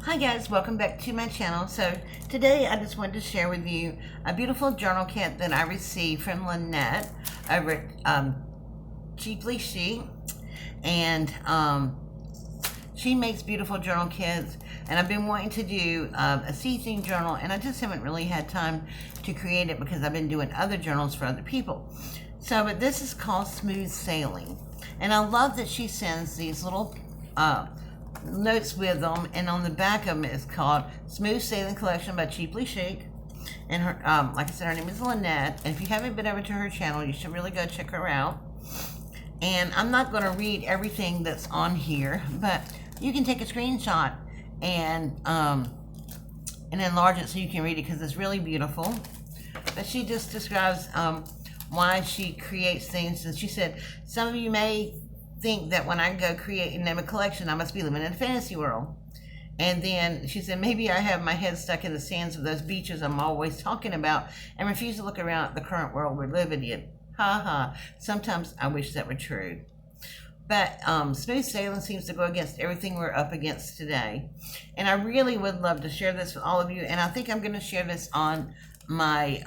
Hi guys, welcome back to my channel. So today I just wanted to share with you a beautiful journal kit that I received from Lynette over at Chic. And she makes beautiful journal kits, and I've been wanting to do a sea-themed journal, and I just haven't really had time to create it because I've been doing other journals for other people. So, but this is called Smooth Sailing, and I love that she sends these little notes with them, and on the back of them it's called Smooth Sailing Collection by Chic. And her, like I said, her name is Lynette, and if you haven't been over to her channel, you should really go check her out. And I'm not going to read everything that's on here, but you can take a screenshot and enlarge it so you can read it because it's really beautiful. But she just describes why she creates things, and she said some of you may think that when I go create and name a collection, I must be living in a fantasy world. And then she said, maybe I have my head stuck in the sands of those beaches I'm always talking about and refuse to look around at the current world we're living in. Ha ha. Sometimes I wish that were true. But smooth sailing seems to go against everything we're up against today. And I really would love to share this with all of you. And I think I'm going to share this on my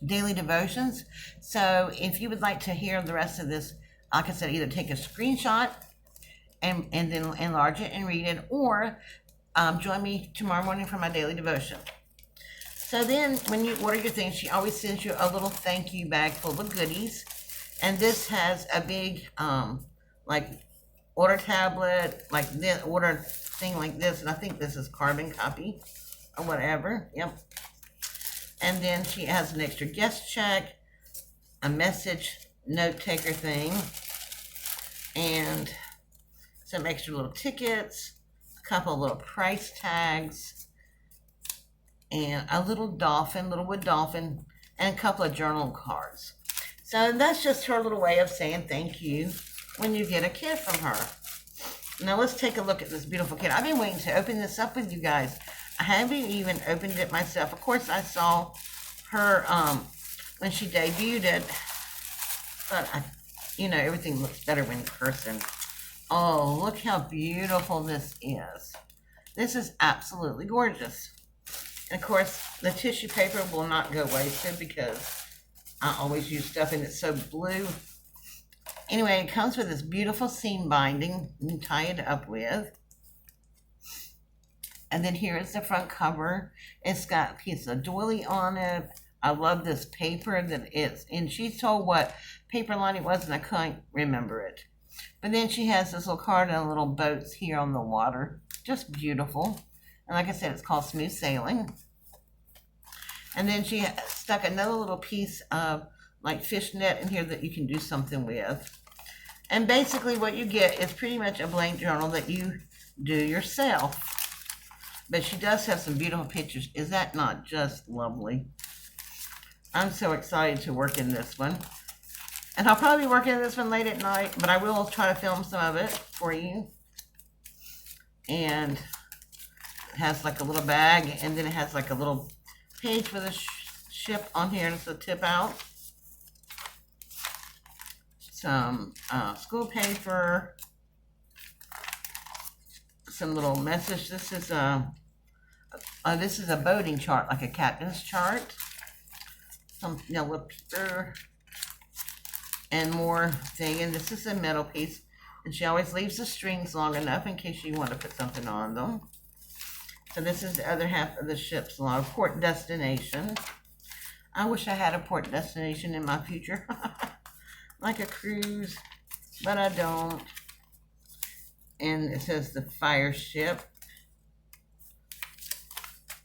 daily devotions. So if you would like to hear the rest of this, like I said, either take a screenshot and then enlarge it and read it, or join me tomorrow morning for my daily devotion. So then when you order your things, she always sends you a little thank you bag full of goodies. And this has a big, like, order tablet, like this, order thing like this. And I think this is carbon copy or whatever. Yep. And then she has an extra guest check, a message note taker thing, and some extra little tickets, a couple of little price tags, and a little wood dolphin, and a couple of journal cards. So that's just her little way of saying thank you when you get a kit from her. Now let's take a look at this beautiful kit. I've been waiting to open this up with you guys. I haven't even opened it myself. Of course, I saw her when she debuted it, but everything looks better when in person. Oh, look how beautiful this is. This is absolutely gorgeous. And of course, the tissue paper will not go wasted because I always use stuff and it's so blue. Anyway, it comes with this beautiful seam binding you tie it up with. And then here is the front cover. It's got a piece of doily on it. I love this paper that it's, and she told what paper line it was, and I can't remember it. But then she has this little card and little boats here on the water. Just beautiful. And like I said, it's called Smooth Sailing. And then she stuck another little piece of like fishnet in here that you can do something with. And basically what you get is pretty much a blank journal that you do yourself. But she does have some beautiful pictures. Is that not just lovely? I'm so excited to work in this one. And I'll probably be working in this one late at night, but I will try to film some of it for you. And it has like a little bag, and then it has like a little page with a ship on here, and it's a tip out. Some school paper. Some little message. This is a boating chart, like a captain's chart. Some yellow paper and more thing. And this is a metal piece, and she always leaves the strings long enough in case you want to put something on them. So this is the other half of the ship's log, port destination. I wish I had a port destination in my future, like a cruise, but I don't. And it says the fire ship.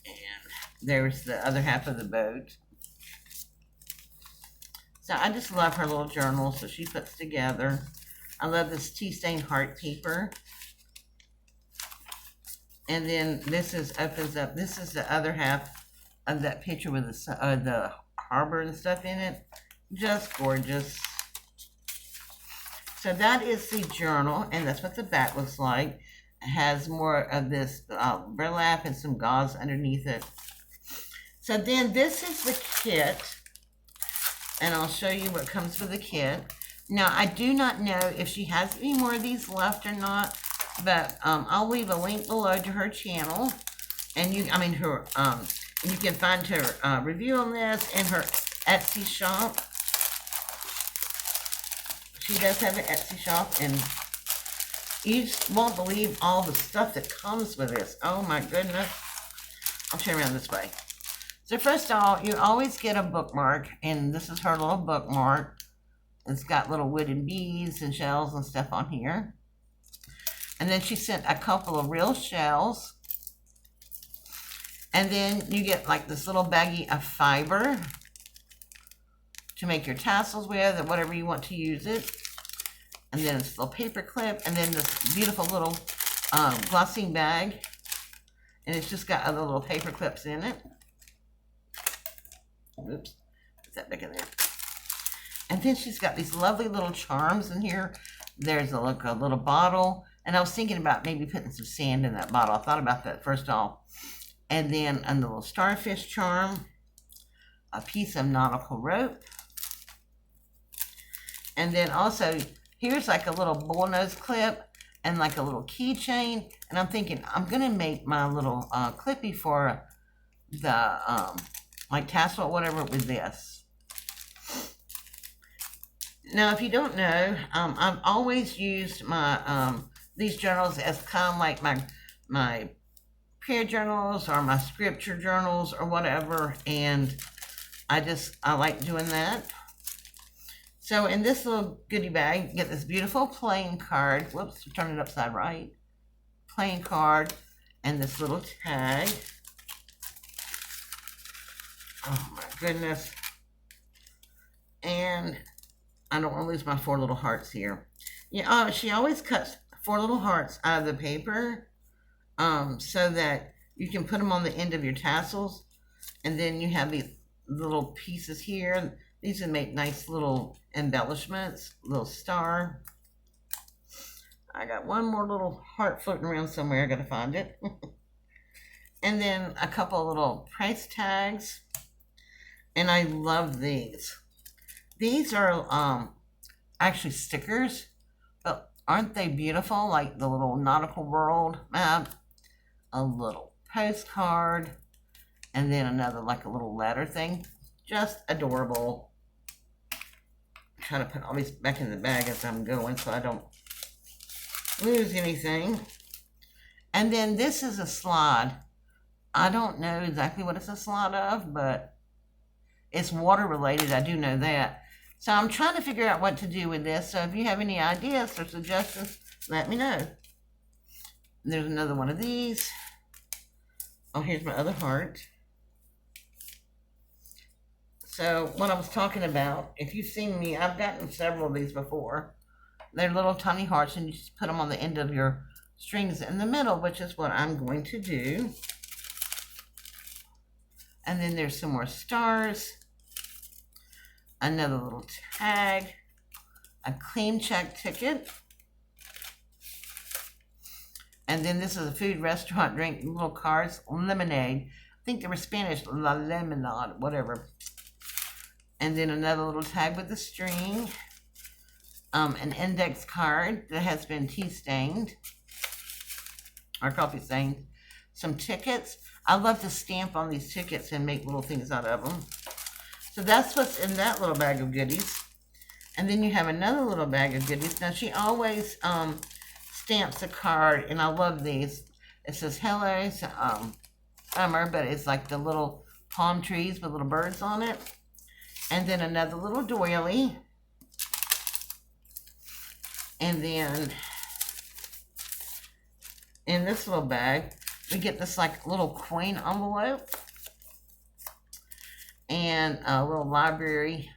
And there's the other half of the boat. So I just love her little journal so she puts together. I love this tea-stained heart paper. And then this opens up. This is the other half of that picture with the harbor and stuff in it. Just gorgeous. So that is the journal, and that's what the back looks like. It has more of this burlap and some gauze underneath it. So then this is the kit, and I'll show you what comes with the kit. Now, I do not know if she has any more of these left or not. But I'll leave a link below to her channel, and her and you can find her review on this in her Etsy shop. She does have an Etsy shop, and you just won't believe all the stuff that comes with this. Oh my goodness. I'll turn around this way. So first of all, you always get a bookmark, and this is her little bookmark. It's got little wooden beads and shells and stuff on here. And then she sent a couple of real shells. And then you get like this little baggie of fiber to make your tassels with, or whatever you want to use it. And then this little paper clip, and then this beautiful little glossing bag. And it's just got other little paper clips in it. Oops, put that back in there. And then she's got these lovely little charms in here. There's a little bottle. And I was thinking about maybe putting some sand in that bottle. I thought about that first off. And then a little starfish charm. A piece of nautical rope. And then also, here's like a little bullnose clip and like a little keychain. And I'm thinking, I'm going to make my little clippy for the like tassel or whatever with this. Now, if you don't know, I've always used my these journals as kind of like my prayer journals or my scripture journals or whatever, and I like doing that. So in this little goodie bag, you get this beautiful playing card. Whoops, turn it upside right. Playing card and this little tag. Oh my goodness. And I don't want to lose my 4 little hearts here. Yeah, she always cuts 4 little hearts out of the paper so that you can put them on the end of your tassels. And then you have these little pieces here. These would make nice little embellishments. Little star. I got one more little heart floating around somewhere. I got to find it. And then a couple of little price tags. And I love these. These are actually stickers, but aren't they beautiful? Like the little nautical world map, a little postcard, and then another like a little letter thing. Just adorable. I'm trying to put all these back in the bag as I'm going so I don't lose anything. And then this is a slide. I don't know exactly what it's a slide of, but it's water related. I do know that. So I'm trying to figure out what to do with this. So if you have any ideas or suggestions, let me know. There's another one of these. Oh, here's my other heart. So what I was talking about, if you've seen me, I've gotten several of these before. They're little tiny hearts, and you just put them on the end of your strings in the middle, which is what I'm going to do. And then there's some more stars. Another little tag. A clean check ticket. And then this is a food, restaurant, drink, little cards. Lemonade. I think they were Spanish. La lemonade, whatever. And then another little tag with a string. An index card that has been tea stained. Or coffee stained. Some tickets. I love to stamp on these tickets and make little things out of them. So that's what's in that little bag of goodies. And then you have another little bag of goodies. Now she always stamps a card, and I love these. It says hello summer, but it's like the little palm trees with little birds on it. And then another little doily. And then in this little bag, we get this like little coin envelope and a little library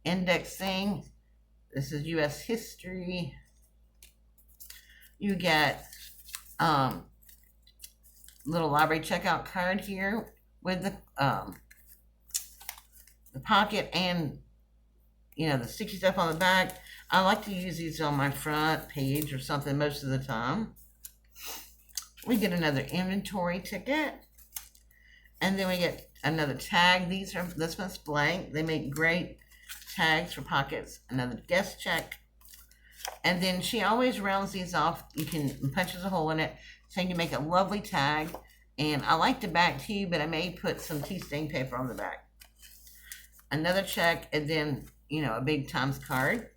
index thing. This is U.S. history. You get little library checkout card here with the pocket and the sticky stuff on the back. I like to use these on my front page or something most of the time. We get another inventory ticket. And then we get another tag. This one's blank. They make great tags for pockets. Another guest check. And then she always rounds these off. You can punches a hole in it so you can make a lovely tag. And I like the back too, but I may put some tea stain paper on the back. Another check, and then, you know, a big times card.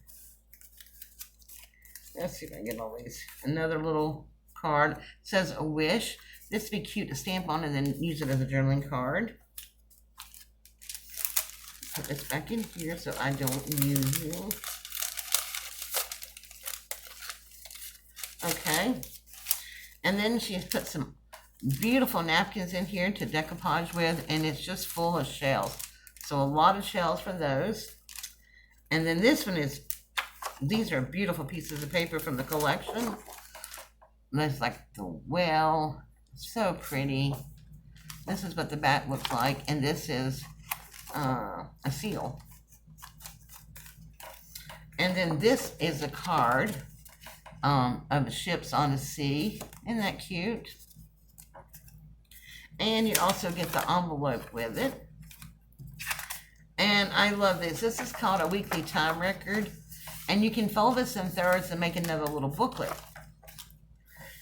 Let's see if I can get all these. Another little card. It says a wish. This would be cute to stamp on and then use it as a journaling card. Put this back in here so I don't use it. Okay. And then she's put some beautiful napkins in here to decoupage with, and it's just full of shells. So a lot of shells for those. And then this one is, these are beautiful pieces of paper from the collection. There's like the well, so pretty. This is what the back looks like, and this is a seal. And then this is a card of the ships on the sea. Isn't that cute? And you also get the envelope with it. And I love this. This is called a weekly time record. And you can fold this in thirds and make another little booklet.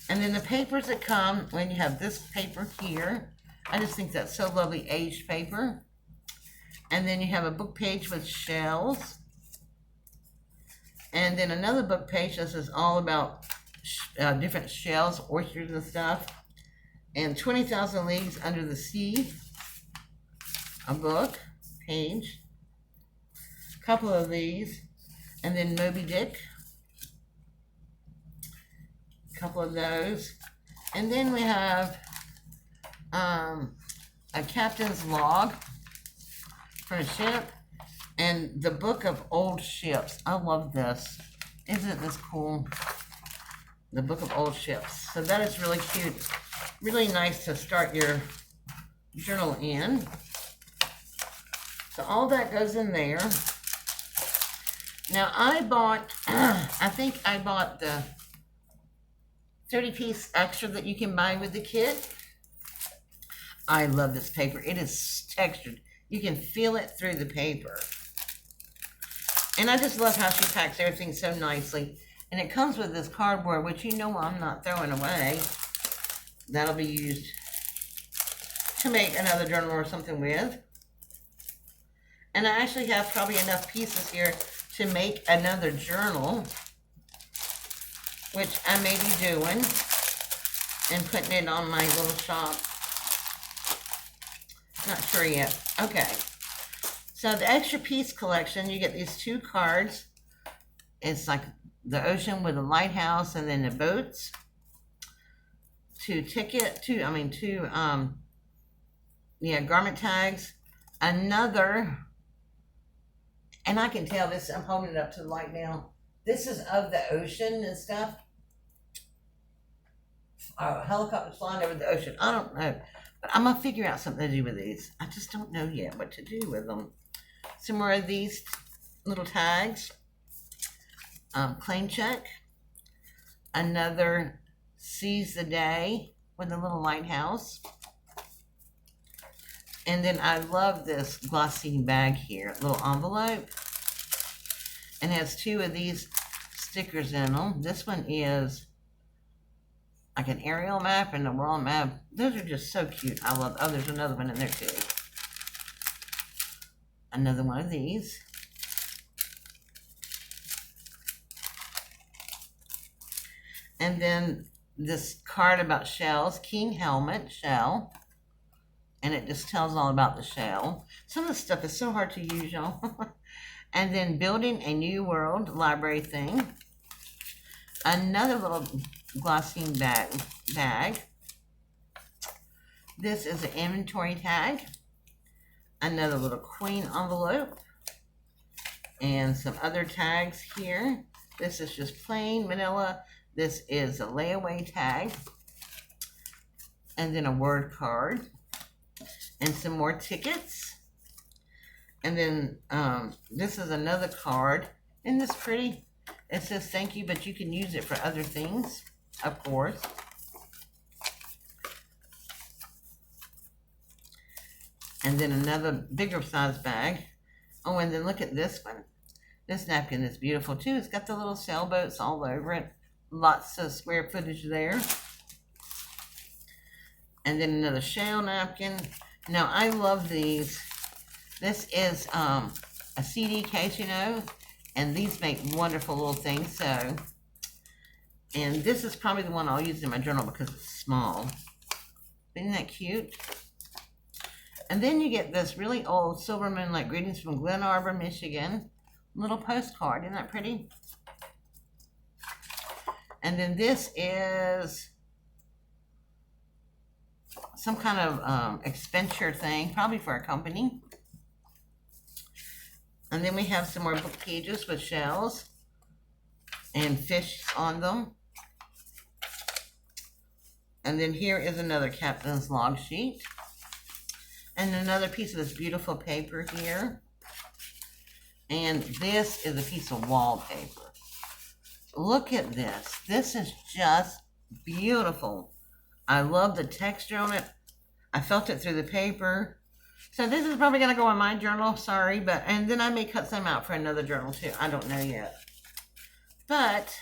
And then the papers that come, when you have this paper here, I just think that's so lovely, aged paper. And then you have a book page with shells. And then another book page. This is all about different shells, oysters and stuff. And 20,000 Leagues Under the Sea, a book page. A couple of these. And then Moby Dick. A couple of those. And then we have a captain's log for a ship. And the book of old ships. I love this. Isn't this cool? The book of old ships. So that is really cute. Really nice to start your journal in. So all that goes in there. Now I bought, I think I bought the 30-piece extra that you can buy with the kit. I love this paper. It is textured. You can feel it through the paper. And I just love how she packs everything so nicely. And it comes with this cardboard, which you know I'm not throwing away. That'll be used to make another journal or something with. And I actually have probably enough pieces here to make another journal, which I may be doing and putting it on my little shop. Not sure yet. Okay. So the extra piece collection, you get these two cards. It's like the ocean with a lighthouse and then the boats. Two garment tags. Another, and I can tell this, I'm holding it up to the light now. This is of the ocean and stuff. Helicopters flying over the ocean. I don't know. But I'm going to figure out something to do with these. I just don't know yet what to do with them. Some more of these little tags. Claim check. Another seize the day with a little lighthouse. And then I love this glossy bag here. Little envelope. And it has two of these stickers in them. This one is like an aerial map and a world map. Those are just so cute. I love. Oh, there's another one in there too. Another one of these. And then this card about shells. King helmet shell. And it just tells all about the shell. Some of the stuff is so hard to use, y'all. And then building a new world library thing. Another little glossy bag. This is an inventory tag. Another little queen envelope. And some other tags here. This is just plain manila. This is a layaway tag. And then a word card. And some more tickets. And then this is another card. Isn't this pretty? It says thank you, but you can use it for other things, of course. And then another bigger size bag. Oh, and then look at this one. This napkin is beautiful too. It's got the little sailboats all over it. Lots of square footage there. And then another shell napkin. Now, I love these. This is a CD case, you know, and these make wonderful little things. So, and this is probably the one I'll use in my journal because it's small. Isn't that cute? And then you get this really old Silverman, like greetings from Glen Arbor, Michigan. Little postcard. Isn't that pretty? And then this is some kind of expenditure thing, probably for a company. And then we have some more book pages with shells and fish on them. And then here is another captain's log sheet. And another piece of this beautiful paper here. And this is a piece of wallpaper. Look at this. This is just beautiful. I love the texture on it. I felt it through the paper. So this is probably going to go in my journal. Sorry, but and then I may cut some out for another journal too. I don't know yet. But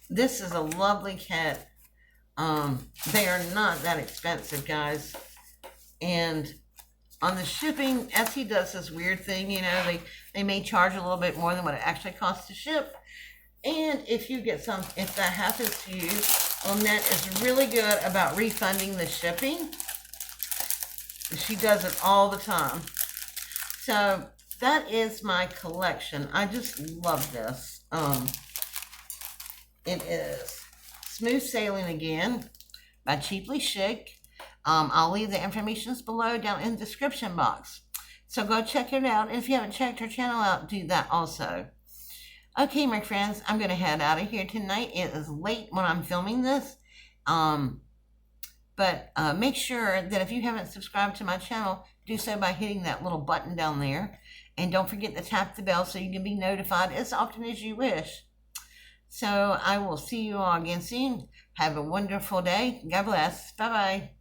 this is a lovely kit. They are not that expensive, guys. And on the shipping, Etsy does this weird thing, you know, they may charge a little bit more than what it actually costs to ship. And if you get some, if that happens to you, Lynette is really good about refunding the shipping. She does it all the time. So that is my collection. I just love this. It is Smooth Sailing Again by Chic. I'll leave the information below down in the description box. So go check it out. And if you haven't checked her channel out, do that also. Okay, my friends, I'm going to head out of here tonight. It is late when I'm filming this. But make sure that if you haven't subscribed to my channel, do so by hitting that little button down there. And don't forget to tap the bell so you can be notified as often as you wish. So I will see you all again soon. Have a wonderful day. God bless. Bye-bye.